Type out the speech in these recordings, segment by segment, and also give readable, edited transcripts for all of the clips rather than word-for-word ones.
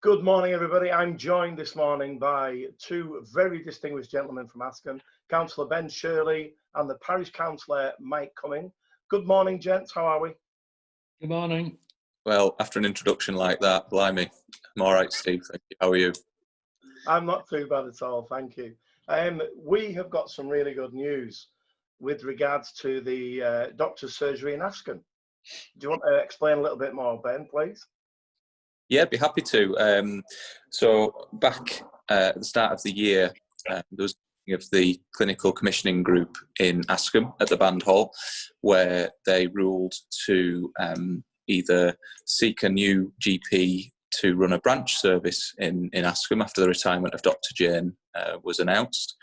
Good morning, everybody. I'm joined this morning by two very distinguished gentlemen from Askam, Councillor Ben Shirley and the Parish Councillor Mike Cummings. Good morning, gents. How are we? Good morning. Well, after an introduction like that, blimey, I'm all right, Steve. Thank you. How are you? I'm not too bad at all, thank you. We have got some really good news with regards to the doctor's surgery in Askam. Do you want to explain a little bit more, Ben, please? Yeah, I'd be happy to. So back at the start of the year, there was a meeting of the clinical commissioning group in Askam at the Band Hall, where they ruled to either seek a new GP to run a branch service in Askam after the retirement of Dr. Jane was announced,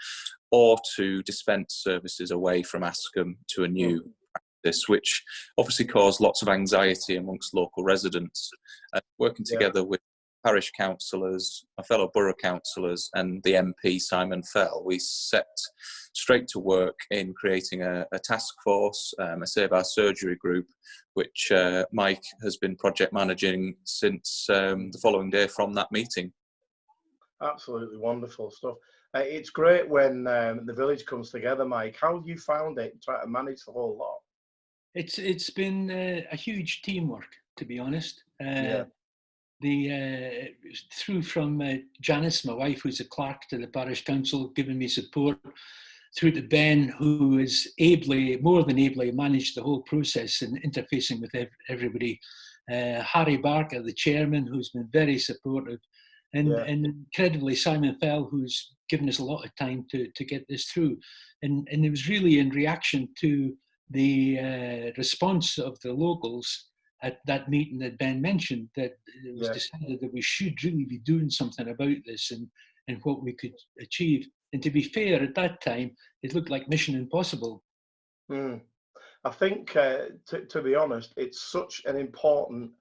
or to dispense services away from Askam to a new practice, which obviously caused lots of anxiety amongst local residents. Working together with parish councillors, my fellow borough councillors and the MP Simon Fell, we set straight to work in creating a task force, a Save Our Surgery group, which Mike has been project managing since the following day from that meeting. Absolutely wonderful stuff. It's great when the village comes together, Mike. How have you found it, trying to manage the whole lot? It's been a huge teamwork, to be honest. Through from Janice, my wife, who's a clerk to the parish council, giving me support, through to Ben, who is more than ably managed the whole process and interfacing with everybody. Harry Barker, the chairman, who's been very supportive, and incredibly Simon Fell, who's given us a lot of time to get this through. And it was really in reaction to the response of the locals at that meeting that Ben mentioned that it was decided that we should really be doing something about this and what we could achieve. And to be fair, at that time, it looked like mission impossible. I think, to be honest, it's such an important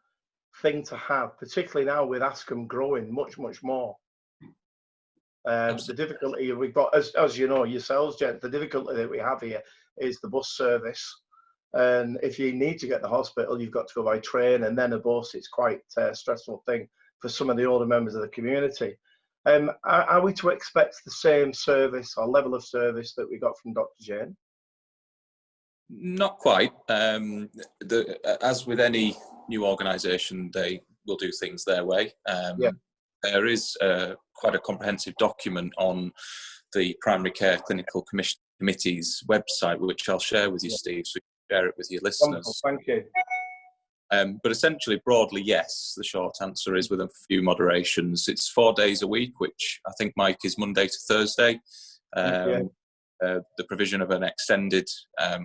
thing to have, particularly now with Askam growing much, much more. The difficulty we've got, as you know yourselves, Jen, the difficulty that we have here is the bus service. And if you need to get to the hospital, you've got to go by train and then a bus. It's quite a stressful thing for some of the older members of the community. Are we to expect the same service or level of service that we got from Dr. Jane? Not quite. As with any new organisation, they will do things their way. There is quite a comprehensive document on the Primary Care Clinical Committee's website, which I'll share with you, Steve, so you can share it with your listeners. Thank you. But essentially, broadly, yes, the short answer is with a few moderations. It's 4 days a week, which I think, Mike, is Monday to Thursday. The provision of an extended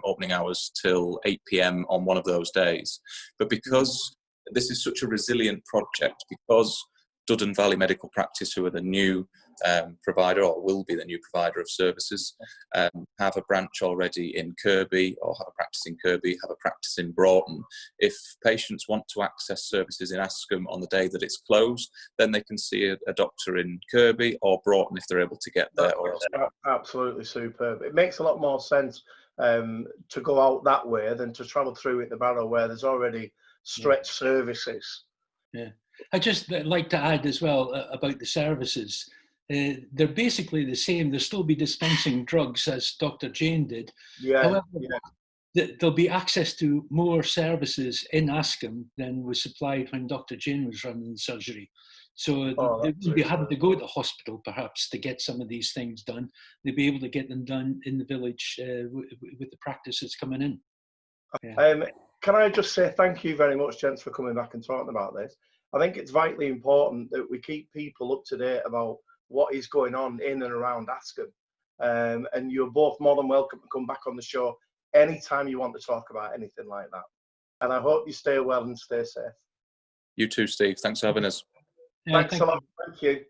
opening hours till 8 p.m. on one of those days. But because this is such a resilient project, because Duddon Valley Medical Practice, who are the new provider, or will be the new provider of services, have a branch already in Kirby, or have a practice in Kirby, have a practice in Broughton. If patients want to access services in Askam on the day that it's closed, then they can see a doctor in Kirby or Broughton if they're able to get there. Absolutely superb. It makes a lot more sense to go out that way than to travel through it the Barrow, where there's already stretched services. Yeah. I'd just like to add as well about the services. They're basically the same. They'll still be dispensing drugs as Dr. Jane did. However, there'll be access to more services in Askam than was supplied when Dr. Jane was running the surgery. So they wouldn't be having to go to the hospital, perhaps, to get some of these things done. They'll be able to get them done in the village with the practice that's coming in. Can I just say thank you very much, gents, for coming back and talking about this. I think it's vitally important that we keep people up to date about what is going on in and around Askam. And you're both more than welcome to come back on the show anytime you want to talk about anything like that. And I hope you stay well and stay safe. You too, Steve. Thanks for having us. Thanks a lot. Thank you.